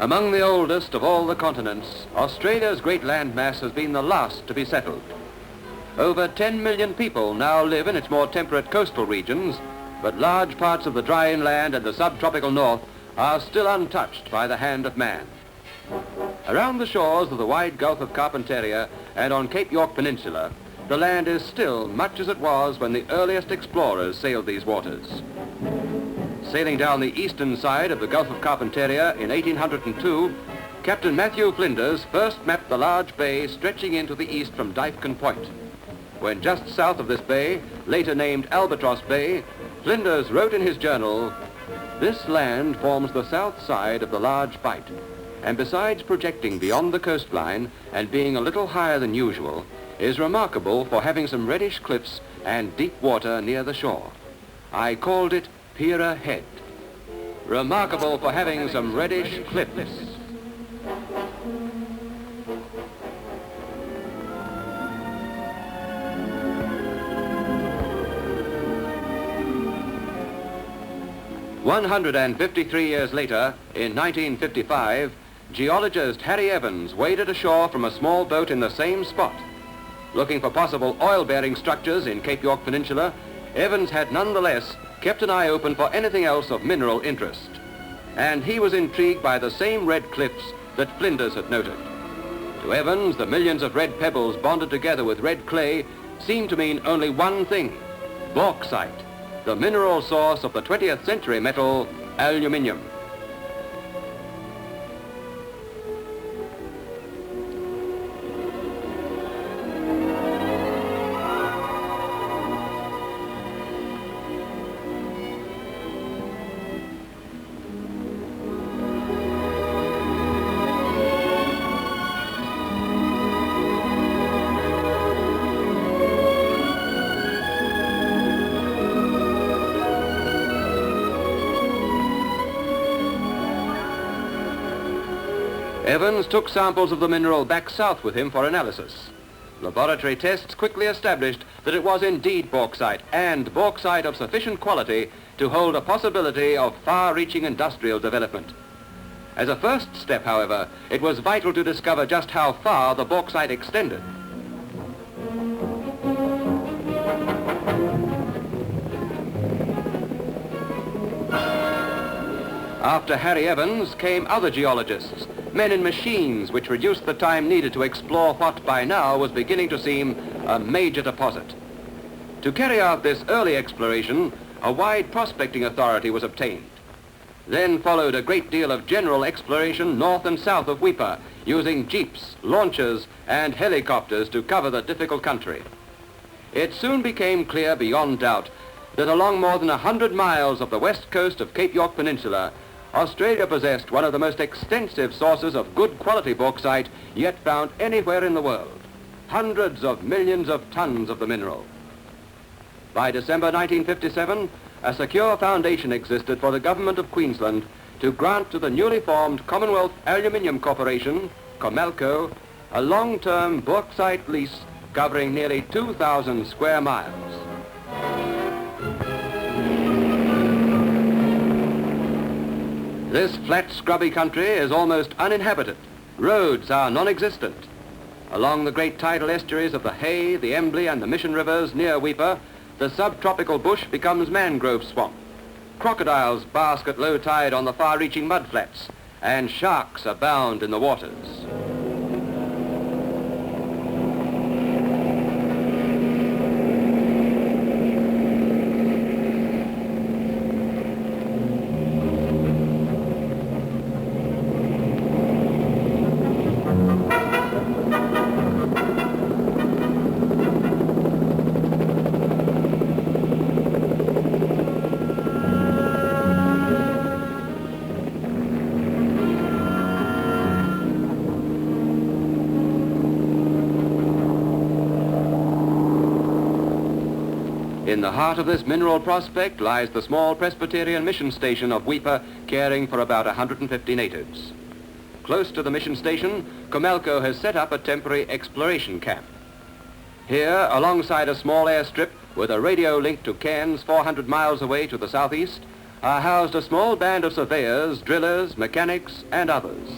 Among the oldest of all the continents, Australia's great landmass has been the last to be settled. Over 10 million people now live in its more temperate coastal regions, but large parts of the dry inland and the subtropical north are still untouched by the hand of man. Around the shores of the wide Gulf of Carpentaria and on Cape York Peninsula, the land is still much as it was when the earliest explorers sailed these waters. Sailing down the eastern side of the Gulf of Carpentaria in 1802, Captain Matthew Flinders first mapped the large bay stretching into the east from Dyfken Point. When just south of this bay, later named Albatross Bay, Flinders wrote in his journal, "This land forms the south side of the large bight, and besides projecting beyond the coastline and being a little higher than usual, is remarkable for having some reddish cliffs and deep water near the shore. I called it Piera Head." Remarkable for having some reddish cliffs. "153 years later, in 1955, geologist Harry Evans waded ashore from a small boat in the same spot. Looking for possible oil-bearing structures in Cape York Peninsula, Evans had nonetheless kept an eye open for anything else of mineral interest. And he was intrigued by the same red cliffs that Flinders had noted. To Evans, the millions of red pebbles bonded together with red clay seemed to mean only one thing: bauxite, the mineral source of the 20th century metal, aluminium. Evans took samples of the mineral back south with him for analysis. Laboratory tests quickly established that it was indeed bauxite, and bauxite of sufficient quality to hold a possibility of far-reaching industrial development. As a first step, however, it was vital to discover just how far the bauxite extended. After Harry Evans came other geologists, men in machines which reduced the time needed to explore what by now was beginning to seem a major deposit. To carry out this early exploration, a wide prospecting authority was obtained. Then followed a great deal of general exploration north and south of Weipa, using jeeps, launchers, and helicopters to cover the difficult country. It soon became clear beyond doubt that along more than 100 miles of the west coast of Cape York Peninsula, Australia possessed one of the most extensive sources of good quality bauxite yet found anywhere in the world. Hundreds of millions of tons of the mineral. By December 1957, a secure foundation existed for the government of Queensland to grant to the newly formed Commonwealth Aluminium Corporation, Comalco, a long-term bauxite lease covering nearly 2,000 square miles. This flat, scrubby country is almost uninhabited. Roads are non-existent. Along the great tidal estuaries of the Hay, the Embley, and the Mission rivers near Weipa, the subtropical bush becomes mangrove swamp. Crocodiles bask at low tide on the far-reaching mudflats, and sharks abound in the waters. In the heart of this mineral prospect lies the small Presbyterian mission station of Weipa, caring for about 150 natives. Close to the mission station, Comalco has set up a temporary exploration camp. Here, alongside a small airstrip with a radio link to Cairns 400 miles away to the southeast, are housed a small band of surveyors, drillers, mechanics, and others.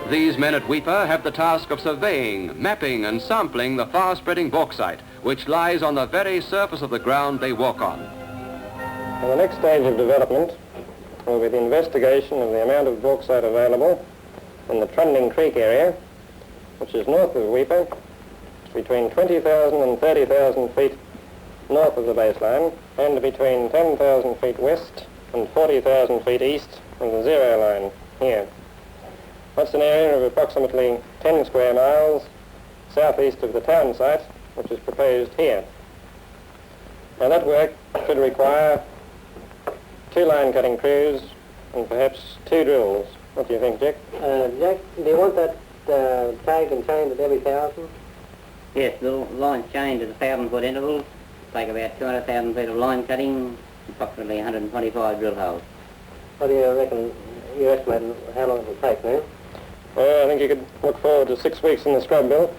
These men at Weipa have the task of surveying, mapping and sampling the far-spreading bauxite, which lies on the very surface of the ground they walk on. And the next stage of development will be the investigation of the amount of bauxite available in the Trundling Creek area, which is north of Weipa, between 20,000 and 30,000 feet north of the baseline, and between 10,000 feet west and 40,000 feet east of the zero line here. That's an area of approximately 10 square miles southeast of the town site, which is proposed here. Now that work should require 2 line cutting crews and perhaps 2 drills. What do you think, Jack? Jack, do you want that tag and chained at every 1,000? Yes, the line chained at 1,000-foot intervals. Take about 200,000 feet of line cutting, approximately 125 drill holes. What do you reckon, you estimate how long it will take now? I think you could look forward to 6 weeks in the scrub, Bill.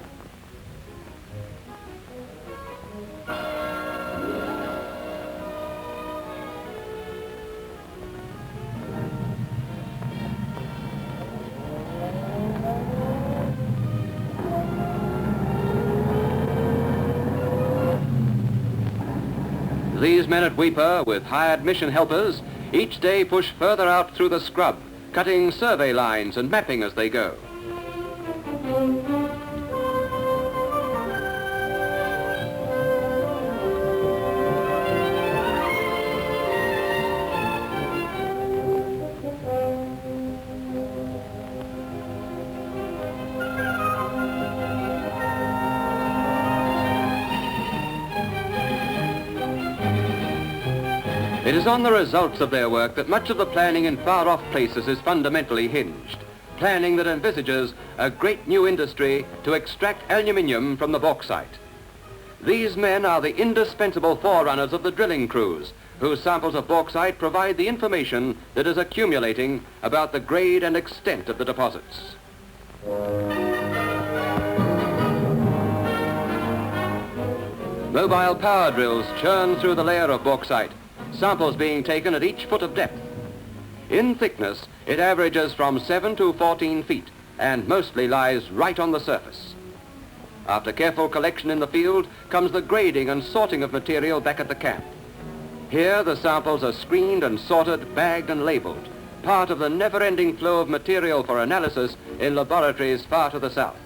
These men at Weipa, with hired mission helpers, each day push further out through the scrub, cutting survey lines and mapping as they go. It is on the results of their work that much of the planning in far-off places is fundamentally hinged. Planning that envisages a great new industry to extract aluminium from the bauxite. These men are the indispensable forerunners of the drilling crews, whose samples of bauxite provide the information that is accumulating about the grade and extent of the deposits. Mobile power drills churn through the layer of bauxite, samples being taken at each foot of depth. In thickness, it averages from 7 to 14 feet and mostly lies right on the surface. After careful collection in the field comes the grading and sorting of material back at the camp. Here the samples are screened and sorted, bagged and labeled, part of the never-ending flow of material for analysis in laboratories far to the south.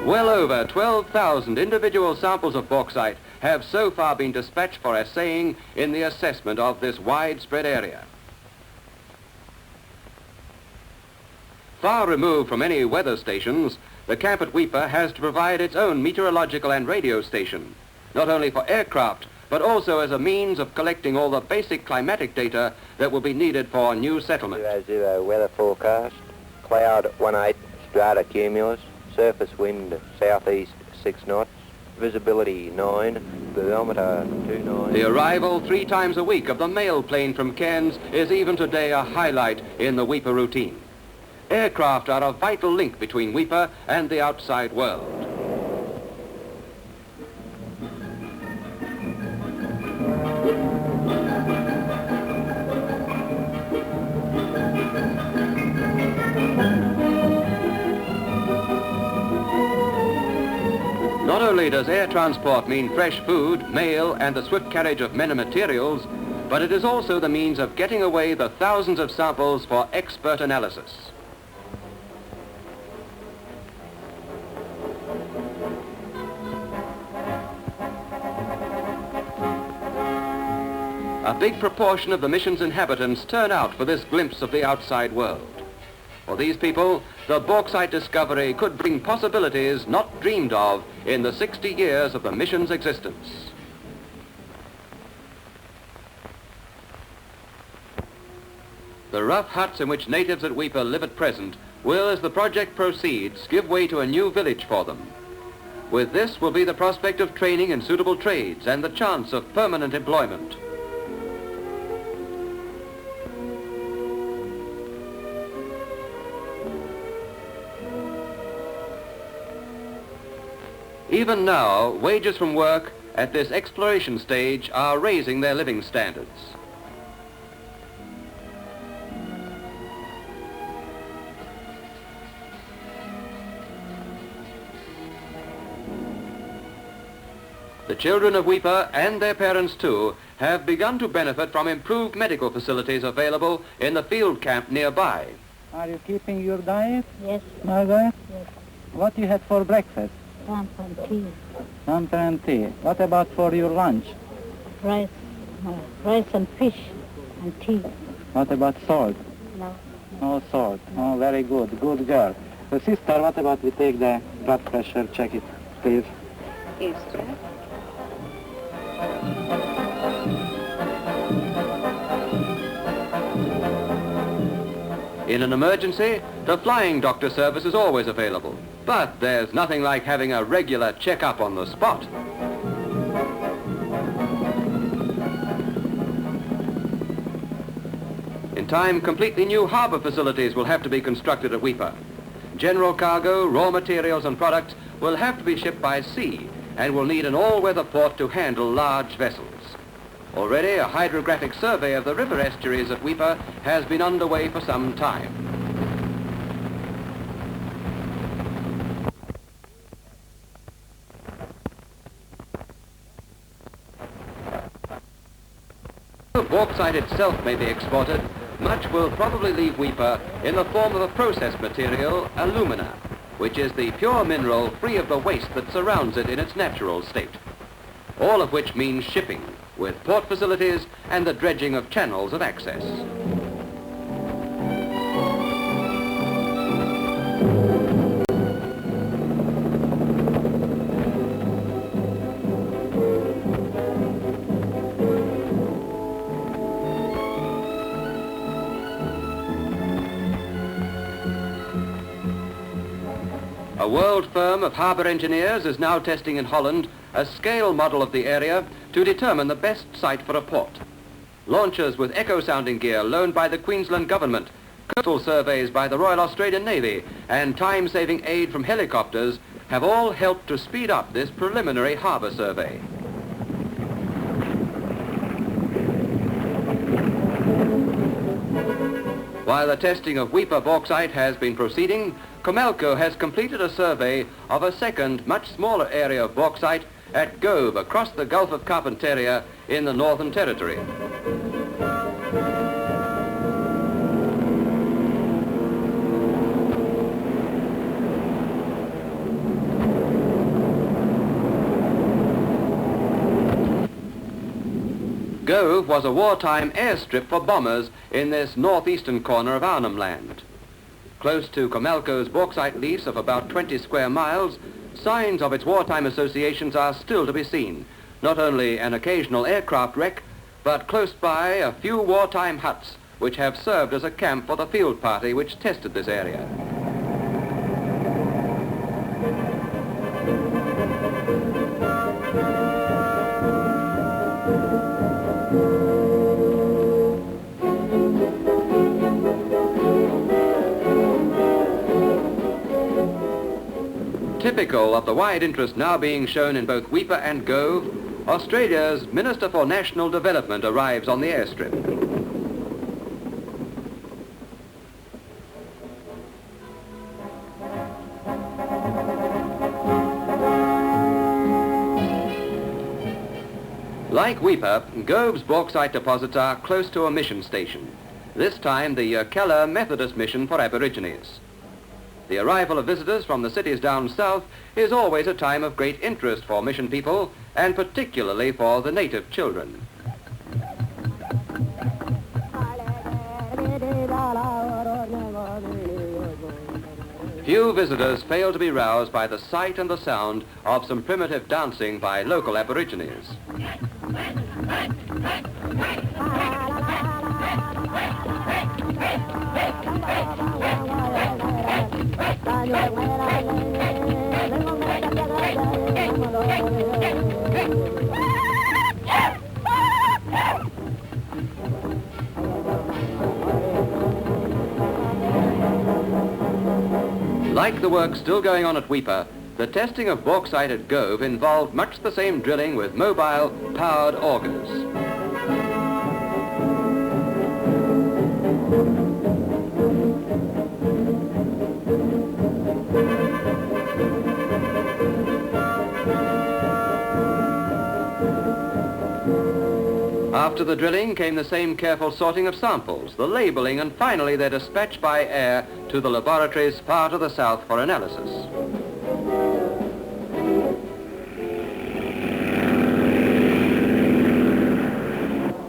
Well over 12,000 individual samples of bauxite have so far been dispatched for assaying in the assessment of this widespread area. Far removed from any weather stations, the camp at Weipa has to provide its own meteorological and radio station, not only for aircraft, but also as a means of collecting all the basic climatic data that will be needed for new settlement. 00 weather forecast, cloud 18, strata cumulus, surface wind southeast 6 knots, visibility 9, barometer 29. The arrival 3 times a week of the mail plane from Cairns is even today a highlight in the Weipa routine. Aircraft are a vital link between Weipa and the outside world. Not only does air transport mean fresh food, mail, and the swift carriage of men and materials, but it is also the means of getting away the thousands of samples for expert analysis. A big proportion of the mission's inhabitants turn out for this glimpse of the outside world. For these people, the bauxite discovery could bring possibilities not dreamed of in the 60 years of the mission's existence. The rough huts in which natives at Weipa live at present will, as the project proceeds, give way to a new village for them. With this will be the prospect of training in suitable trades and the chance of permanent employment. Even now, wages from work at this exploration stage are raising their living standards. The children of Weipa, and their parents too, have begun to benefit from improved medical facilities available in the field camp nearby. Are you keeping your diet, Yes, Margaret? yes. What you had for breakfast? Lamp and tea, Sampan and tea. What about for your lunch? rice, rice and fish and tea. What about salt? No. No salt. Oh, very good. Good girl. So, sister, what about we take the blood pressure, check it, please? Yes, sir. In an emergency, the flying doctor service is always available, but there's nothing like having a regular checkup on the spot. In time, completely new harbour facilities will have to be constructed at Weipa. General cargo, raw materials and products will have to be shipped by sea and will need an all-weather port to handle large vessels. Already, a hydrographic survey of the river estuaries at Weipa has been underway for some time. Though bauxite itself may be exported, much will probably leave Weipa in the form of a processed material, alumina, which is the pure mineral free of the waste that surrounds it in its natural state. All of which means shipping, with port facilities and the dredging of channels of access. A world firm of harbour engineers is now testing in Holland a scale model of the area to determine the best site for a port. Launchers with echo-sounding gear loaned by the Queensland Government, coastal surveys by the Royal Australian Navy, and time-saving aid from helicopters have all helped to speed up this preliminary harbour survey. While the testing of Weipa bauxite has been proceeding, Comelco has completed a survey of a second, much smaller area of bauxite at Gove across the Gulf of Carpentaria in the Northern Territory. Gove was a wartime airstrip for bombers in this northeastern corner of Arnhem Land. Close to Comelco's bauxite lease of about 20 square miles, signs of its wartime associations are still to be seen. Not only an occasional aircraft wreck, but close by a few wartime huts which have served as a camp for the field party which tested this area. Typical of the wide interest now being shown in both Weipa and Gove, Australia's Minister for National Development arrives on the airstrip. Like Weipa, Gove's bauxite deposits are close to a mission station, this time the Keller Methodist Mission for Aborigines. The arrival of visitors from the cities down south is always a time of great interest for mission people, and particularly for the native children. Few visitors fail to be roused by the sight and the sound of some primitive dancing by local Aborigines. Like the work still going on at Weipa, The testing of bauxite at Gove involved much the same drilling with mobile, powered augers. After the drilling came the same careful sorting of samples, the labeling, and finally their dispatch by air to the laboratories far to the south for analysis.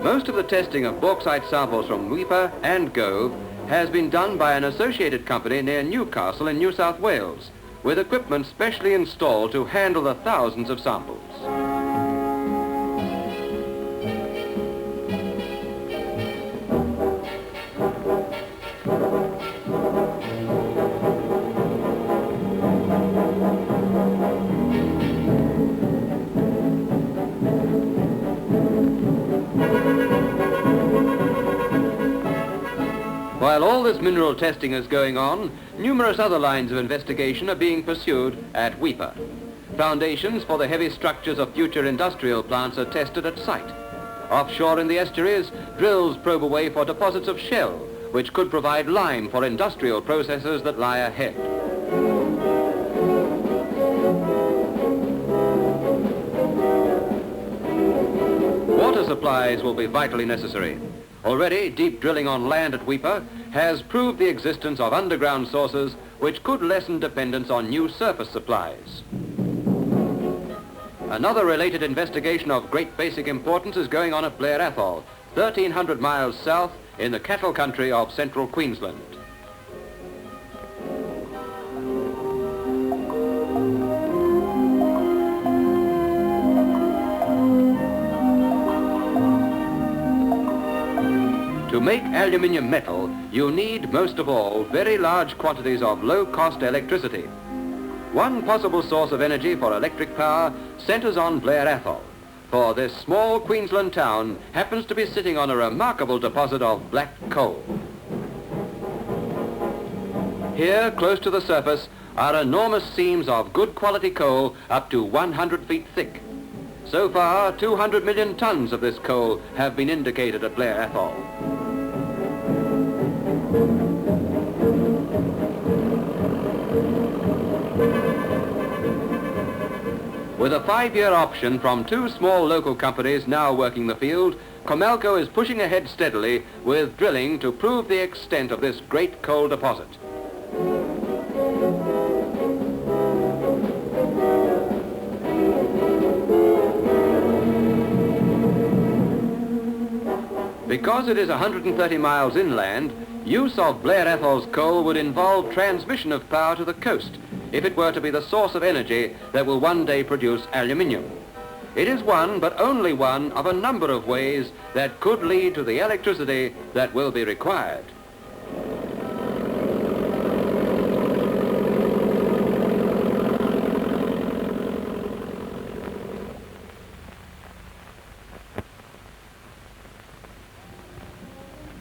Most of the testing of bauxite samples from Weipa and Gove has been done by an associated company near Newcastle in New South Wales, with equipment specially installed to handle the thousands of samples. While all this mineral testing is going on, numerous other lines of investigation are being pursued at Weipa. Foundations for the heavy structures of future industrial plants are tested at site. Offshore in the estuaries, drills probe away for deposits of shell, which could provide lime for industrial processes that lie ahead. Water supplies will be vitally necessary. Already, deep drilling on land at Weipa has proved the existence of underground sources which could lessen dependence on new surface supplies. Another related investigation of great basic importance is going on at Blair Athol, 1,300 miles south in the cattle country of central Queensland. To make aluminium metal, you need, most of all, very large quantities of low-cost electricity. One possible source of energy for electric power centres on Blair Athol, for this small Queensland town happens to be sitting on a remarkable deposit of black coal. Here, close to the surface, are enormous seams of good quality coal up to 100 feet thick. So far, 200 million tons of this coal have been indicated at Blair Athol. With a 5-year option from 2 small local companies now working the field, Comelco is pushing ahead steadily with drilling to prove the extent of this great coal deposit. Because it is 130 miles inland, use of Blair Athol's coal would involve transmission of power to the coast if it were to be the source of energy that will one day produce aluminium. It is one, but only one, of a number of ways that could lead to the electricity that will be required.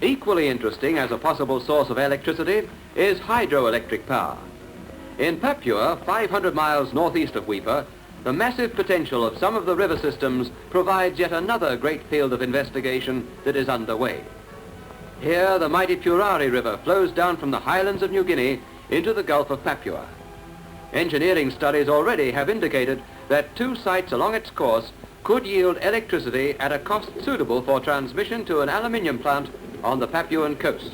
Equally interesting as a possible source of electricity is hydroelectric power. In Papua, 500 miles northeast of Weipa, the massive potential of some of the river systems provides yet another great field of investigation that is underway. Here, the mighty Purari River flows down from the highlands of New Guinea into the Gulf of Papua. Engineering studies already have indicated that 2 sites along its course could yield electricity at a cost suitable for transmission to an aluminium plant on the Papuan coast.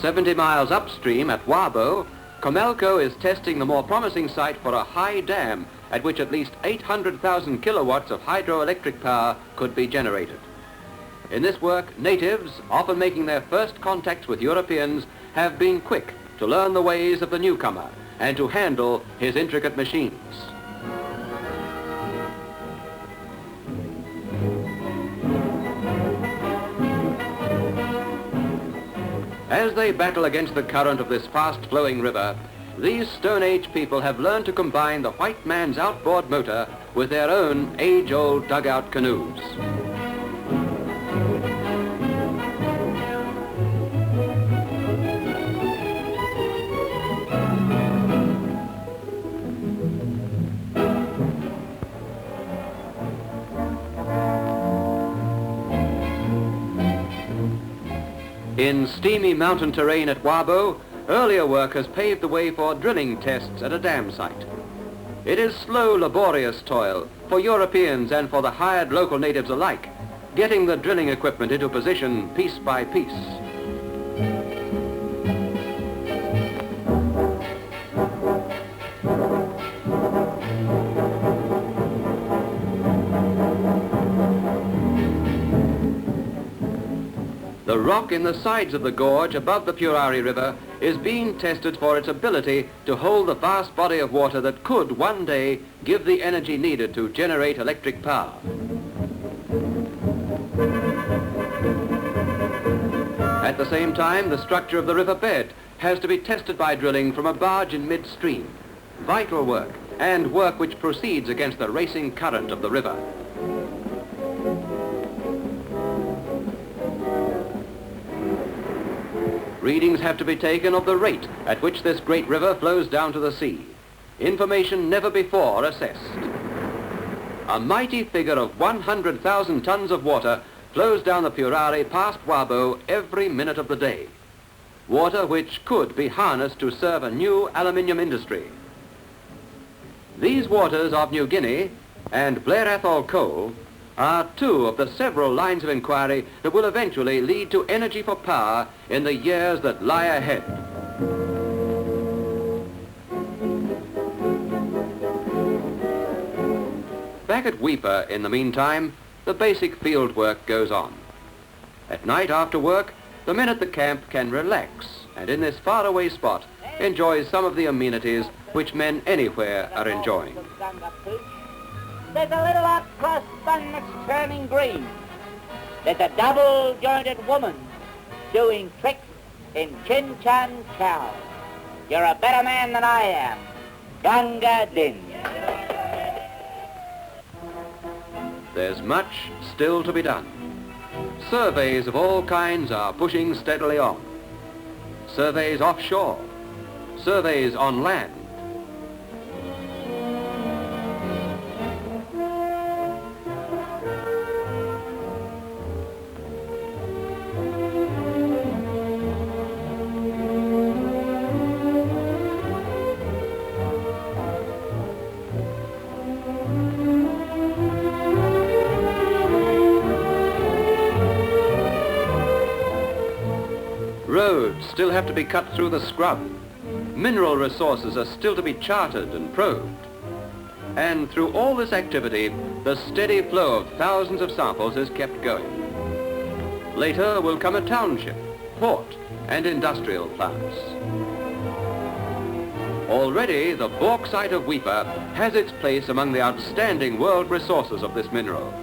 "70 miles upstream at Wabo, Comelco is testing the more promising site for a high dam at which at least 800,000 kilowatts of hydroelectric power could be generated. In this work, natives, often making their first contacts with Europeans, have been quick to learn the ways of the newcomer and to handle his intricate machines. As they battle against the current of this fast-flowing river, these Stone Age people have learned to combine the white man's outboard motor with their own age-old dugout canoes. In steamy mountain terrain at Wabo, earlier work has paved the way for drilling tests at a dam site. It is slow, laborious toil for Europeans and for the hired local natives alike, getting the drilling equipment into position piece by piece. The rock in the sides of the gorge above the Purari River is being tested for its ability to hold the vast body of water that could one day give the energy needed to generate electric power. At the same time, the structure of the river bed has to be tested by drilling from a barge in midstream. Vital work, and work which proceeds against the racing current of the river. Readings have to be taken of the rate at which this great river flows down to the sea. Information never before assessed. A mighty figure of 100,000 tons of water flows down the Purari past Wabo every minute of the day. Water which could be harnessed to serve a new aluminium industry. These waters of New Guinea and Blair Athol coal are two of the several lines of inquiry that will eventually lead to energy for power in the years that lie ahead. Back at Weipa, in the meantime, the basic field work goes on. At night after work, the men at the camp can relax and in this faraway spot enjoy some of the amenities which men anywhere are enjoying. There's a little hot cross bun that's turning green. There's a double-jointed woman doing tricks in Chin Chan Chow. You're a better man than I am. Ganga Din. There's much still to be done. Surveys of all kinds are pushing steadily on. Surveys offshore. Surveys on land. Roads still have to be cut through the scrub. Mineral resources are still to be charted and probed. And through all this activity, the steady flow of thousands of samples is kept going. Later will come a township, port, and industrial plants. Already, the bauxite of Weipa has its place among the outstanding world resources of this mineral.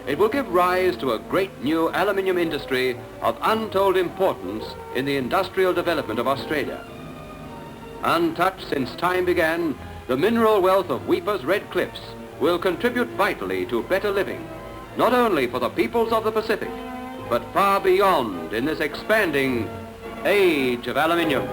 It will give rise to a great new aluminium industry of untold importance in the industrial development of Australia. Untouched since time began, the mineral wealth of Weipa's Red Cliffs will contribute vitally to better living, not only for the peoples of the Pacific, but far beyond in this expanding age of aluminium.